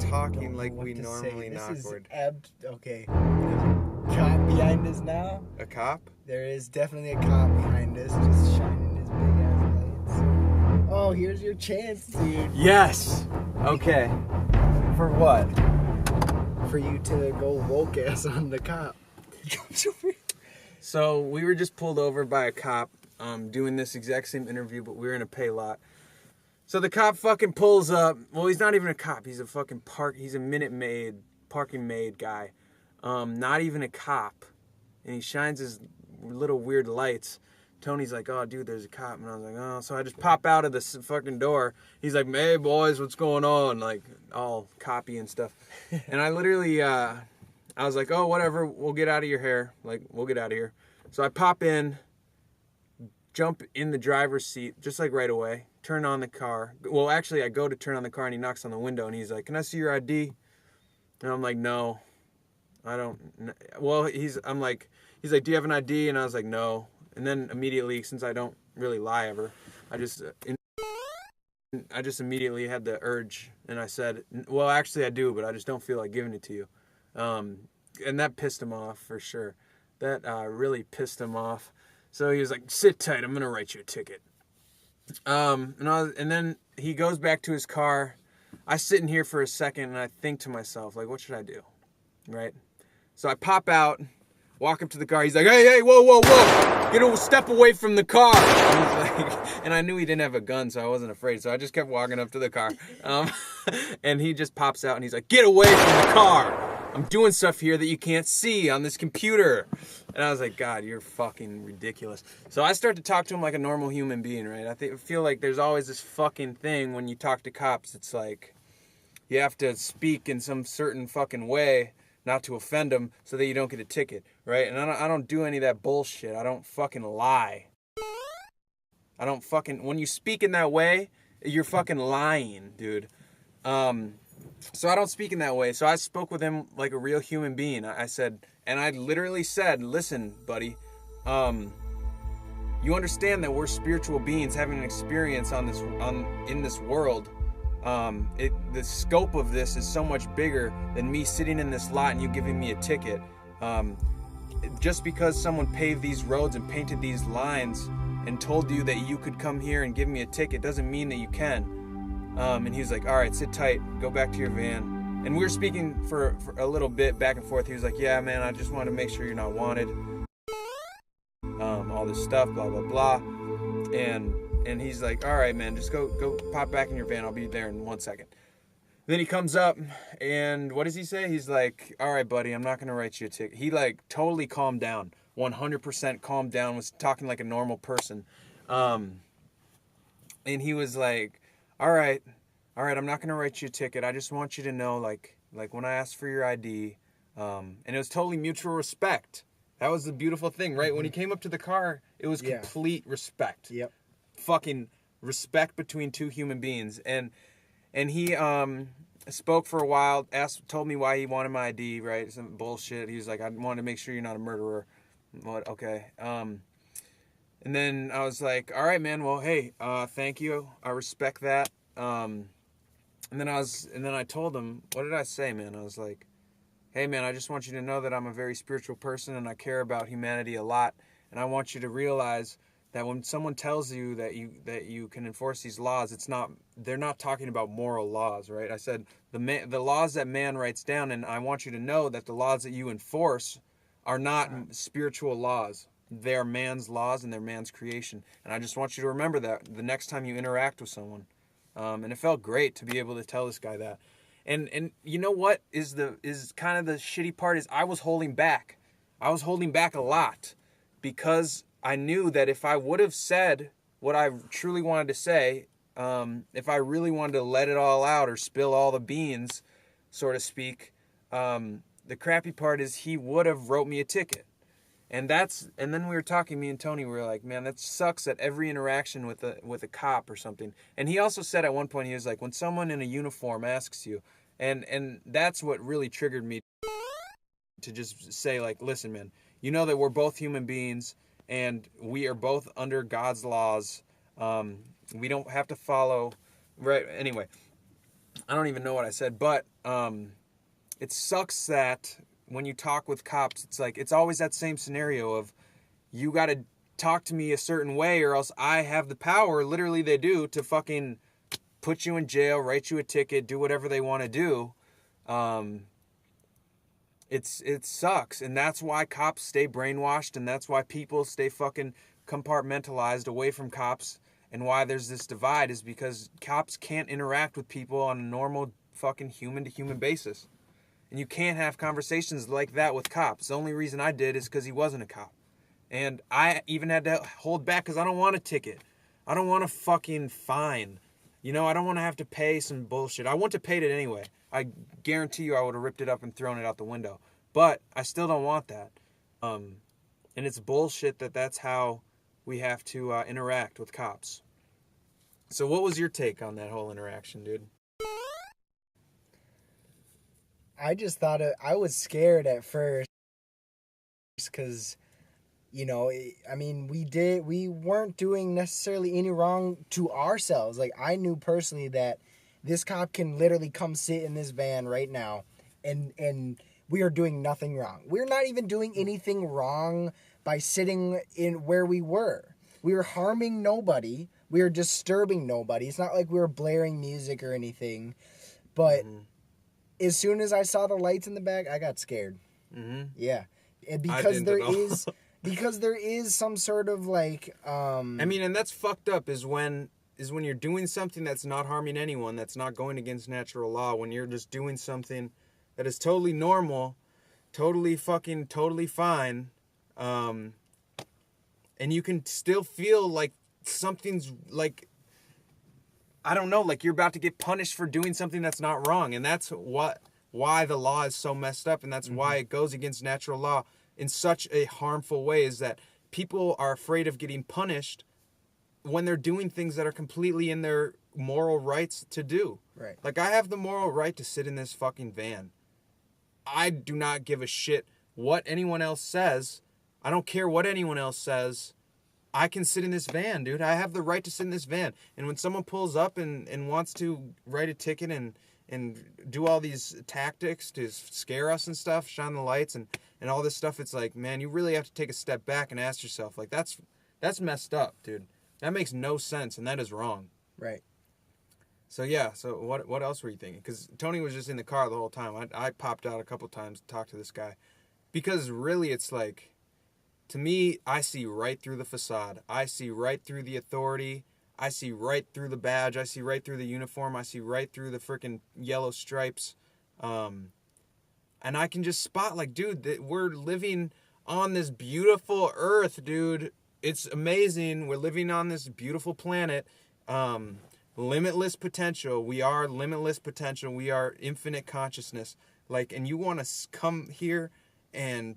talking like we normally This knock is would. okay. There's a cop behind us now. A cop? There is definitely a cop behind us, just shining his big ass lights. Oh, here's your chance, dude. Yes. Okay. For what? For you to go woke ass on the cop. So we were just pulled over by a cop doing this exact same interview, but we were in a pay lot. So the cop fucking pulls up. Well, he's not even a cop. He's a fucking he's a Minute Maid, parking maid guy. Not even a cop. And he shines his little weird lights. Tony's like, oh, dude, there's a cop. And I was like, oh. So I just pop out of the fucking door. He's like, hey, boys, what's going on? Like, all coppy and stuff. And I literally, I was like, oh, whatever. We'll get out of your hair. Like, we'll get out of here. So I pop in, jump in the driver's seat, just like right away. Turn on the car. Well, actually, I go to turn on the car, and he knocks on the window, and he's like, can I see your ID? And I'm like, no, I don't. Well, he's like, do you have an ID? And I was like, no. And then immediately, since I don't really lie ever, I just immediately had the urge, and I said, well, actually, I do, but I just don't feel like giving it to you. And that pissed him off for sure. That really pissed him off. So he was like, sit tight, I'm going to write you a ticket. And then he goes back to his car. I sit in here for a second and I think to myself, like, what should I do? Right? So I pop out, walk up to the car. He's like, hey, whoa. Get a step away from the car. And I knew he didn't have a gun, so I wasn't afraid. So I just kept walking up to the car. And he just pops out and he's like, get away from the car. I'm doing stuff here that you can't see on this computer. And I was like, God, you're fucking ridiculous. So I start to talk to him like a normal human being, right? I feel like there's always this fucking thing when you talk to cops. It's like you have to speak in some certain fucking way not to offend them so that you don't get a ticket, right? And I don't do any of that bullshit. I don't fucking lie. When you speak in that way, you're fucking lying, dude. So I don't speak in that way. So I spoke with him like a real human being. I said, and I literally said, listen, buddy, you understand that we're spiritual beings having an experience in this world. The scope of this is so much bigger than me sitting in this lot and you giving me a ticket. Just because someone paved these roads and painted these lines and told you that you could come here and give me a ticket doesn't mean that you can. And he was like, all right, sit tight, go back to your van. And we were speaking for a little bit back and forth. He was like, yeah, man, I just wanted to make sure you're not wanted. All this stuff, blah, blah, blah. And he's like, all right, man, just go pop back in your van. I'll be there in 1 second. Then he comes up and what does he say? He's like, all right, buddy, I'm not going to write you a ticket. He like totally calmed down, 100% calmed down, was talking like a normal person. And he was like, all right, I'm not going to write you a ticket. I just want you to know, like when I asked for your ID, and it was totally mutual respect. That was the beautiful thing, right? Mm-hmm. When he came up to the car, it was complete respect. Yep. Fucking respect between two human beings. And he spoke for a while, told me why he wanted my ID, right? Some bullshit. He was like, I wanted to make sure you're not a murderer. What? Okay. And then I was like, all right, man, well, hey, thank you. I respect that. And then I told him, what did I say, man? I was like, hey, man, I just want you to know that I'm a very spiritual person and I care about humanity a lot. And I want you to realize that when someone tells you that you can enforce these laws, they're not talking about moral laws, right? I said the laws that man writes down, and I want you to know that the laws that you enforce are not spiritual laws. They're man's laws and they're man's creation. And I just want you to remember that the next time you interact with someone. And it felt great to be able to tell this guy that. And you know what is kind of the shitty part is I was holding back. I was holding back a lot because I knew that if I would have said what I truly wanted to say, if I really wanted to let it all out or spill all the beans, so to speak, the crappy part is he would have wrote me a ticket. And then we were talking, me and Tony, we were like, man, that sucks at every interaction with a cop or something. And he also said at one point, he was like, when someone in a uniform asks you, and that's what really triggered me to just say, like, listen, man, you know that we're both human beings and we are both under God's laws. We don't have to follow, right? Anyway, I don't even know what I said, but it sucks that when you talk with cops, it's like it's always that same scenario of you got to talk to me a certain way or else I have the power, literally they do, to fucking put you in jail, write you a ticket, do whatever they want to do. It sucks, and that's why cops stay brainwashed, and that's why people stay fucking compartmentalized away from cops, and why there's this divide is because cops can't interact with people on a normal fucking human to human basis. And you can't have conversations like that with cops. The only reason I did is because he wasn't a cop. And I even had to hold back because I don't want a ticket. I don't want a fucking fine. You know, I don't want to have to pay some bullshit. I want to pay it anyway. I guarantee you I would have ripped it up and thrown it out the window. But I still don't want that. And it's bullshit that that's how we have to interact with cops. So what was your take on that whole interaction, dude? I just thought I was scared at first because, you know, I mean, we weren't doing necessarily any wrong to ourselves. Like, I knew personally that this cop can literally come sit in this van right now and we are doing nothing wrong. We're not even doing anything wrong by sitting in where we were. We were harming nobody. We were disturbing nobody. It's not like we were blaring music or anything. But as soon as I saw the lights in the back, I got scared. Mm-hmm. Yeah. And because there is some sort of like I mean, and that's fucked up is when you're doing something that's not harming anyone, that's not going against natural law, when you're just doing something that is totally normal, totally fine, and you can still feel like something's like, I don't know, like you're about to get punished for doing something that's not wrong. And that's why the law is so messed up, and that's why it goes against natural law in such a harmful way, is that people are afraid of getting punished when they're doing things that are completely in their moral rights to do. Right. Like, I have the moral right to sit in this fucking van. I do not give a shit what anyone else says. I don't care what anyone else says. I can sit in this van, dude. I have the right to sit in this van. And when someone pulls up and wants to write a ticket and do all these tactics to scare us and stuff, shine the lights and all this stuff, it's like, man, you really have to take a step back and ask yourself, like, that's messed up, dude. That makes no sense, and that is wrong. Right. So, yeah, so what else were you thinking? Because Tony was just in the car the whole time. I popped out a couple times to talk to this guy. Because really, it's like, to me, I see right through the facade. I see right through the authority. I see right through the badge. I see right through the uniform. I see right through the freaking yellow stripes. And I can just spot, like, dude, that we're living on this beautiful earth, dude. It's amazing. We're living on this beautiful planet. Limitless potential. We are limitless potential. We are infinite consciousness. Like, and you want to come here and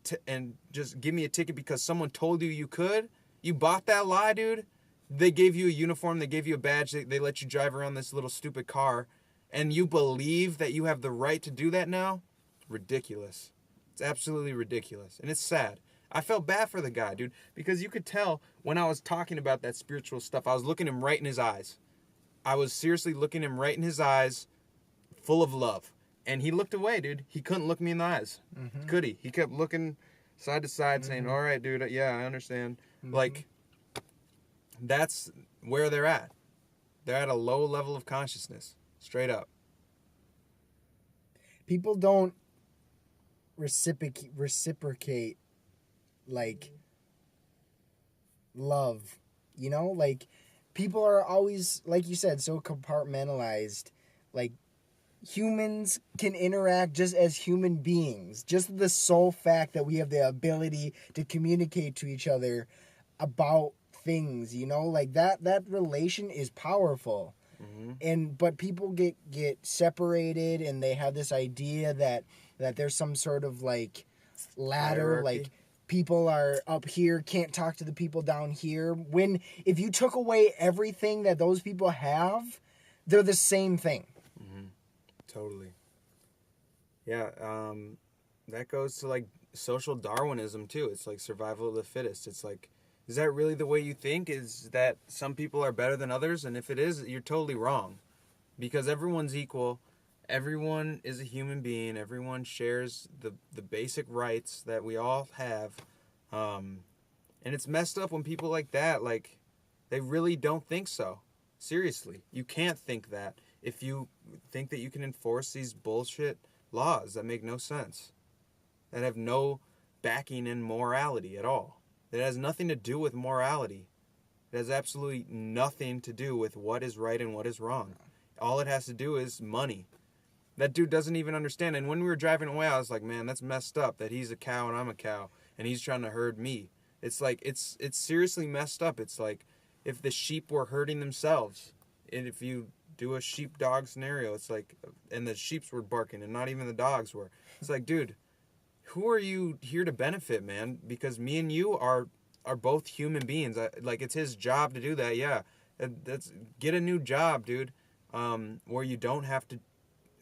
just give me a ticket because someone told you could? You bought that lie, dude? They gave you a uniform. They gave you a badge. They let you drive around this little stupid car. And you believe that you have the right to do that now? Ridiculous. It's absolutely ridiculous. And it's sad. I felt bad for the guy, dude, because you could tell when I was talking about that spiritual stuff, I was looking him right in his eyes. I was seriously looking him right in his eyes, full of love. And he looked away, dude. He couldn't look me in the eyes. Mm-hmm. Could he? He kept looking side to side, saying, all right, dude, yeah, I understand. Mm-hmm. Like, that's where they're at. They're at a low level of consciousness, straight up. People don't reciprocate like love, you know? Like, people are always, like you said, so compartmentalized. Like, humans can interact just as human beings. Just the sole fact that we have the ability to communicate to each other about things, you know? Like, that relation is powerful. Mm-hmm. But people get separated, and they have this idea that there's some sort of, like, ladder, hierarchy. Like, people are up here, can't talk to the people down here. When, if you took away everything that those people have, they're the same thing. Mm-hmm. Totally. Yeah, that goes to, like, social Darwinism, too. It's like survival of the fittest. It's like, is that really the way you think? Is that some people are better than others? And if it is, you're totally wrong. Because everyone's equal. everyone is a human being. Everyone shares the basic rights that we all have. And it's messed up when people like that, like, they really don't think so. Seriously. You can't think that if you think that you can enforce these bullshit laws that make no sense. That have no backing in morality at all. That has nothing to do with morality. It has absolutely nothing to do with what is right and what is wrong. All it has to do is money. That dude doesn't even understand. And when we were driving away, I was like, man, that's messed up that he's a cow and I'm a cow and he's trying to herd me. It's like, it's seriously messed up. It's like if the sheep were herding themselves. And if you do a sheep-dog scenario, it's like, and the sheeps were barking and not even the dogs were. It's like, dude, who are you here to benefit, man? Because me and you are both human beings. Like, it's his job to do that, yeah. That's get a new job, dude, where you don't have to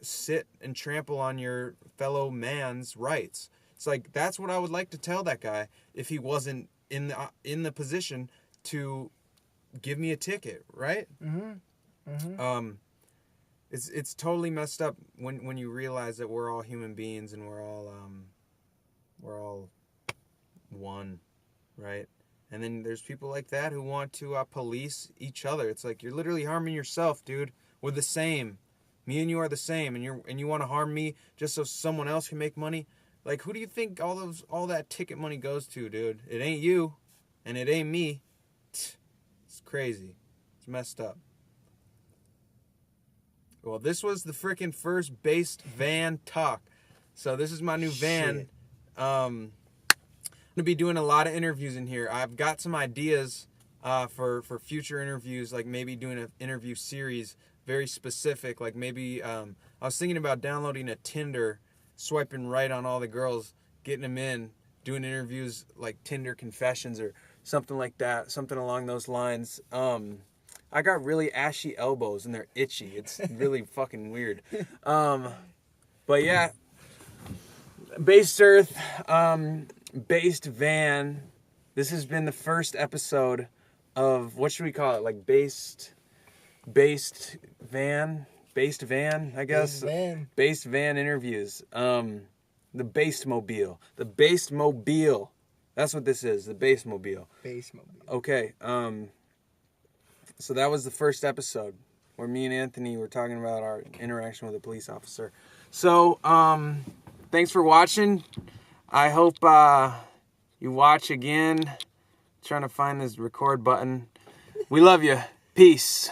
sit and trample on your fellow man's rights. It's like, that's what I would like to tell that guy if he wasn't in the position to give me a ticket, right? It's totally messed up when you realize that we're all human beings and we're all one, right? And then there's people like that who want to police each other. It's like, you're literally harming yourself, dude. We're the same. Me and you are the same, and you want to harm me just so someone else can make money? Like, who do you think all that ticket money goes to, dude? It ain't you, and it ain't me. It's crazy. It's messed up. Well, this was the freaking first based van talk. So this is my new van. I'm gonna be doing a lot of interviews in here. I've got some ideas for future interviews, like maybe doing an interview series, very specific. Like maybe I was thinking about downloading a Tinder, swiping right on all the girls, getting them in, doing interviews like Tinder confessions or something like that, something along those lines. I got really ashy elbows and they're itchy. It's really fucking weird. But yeah, Based Earth, Based Van. This has been the first episode of, what should we call it? Like Based Van, I guess. Based Van interviews. The Based Mobile. The Based Mobile. That's what this is. The Based Mobile. Okay. So that was the first episode where me and Anthony were talking about our interaction with a police officer. So, thanks for watching. I hope you watch again. Trying to find this record button. We love you. Peace.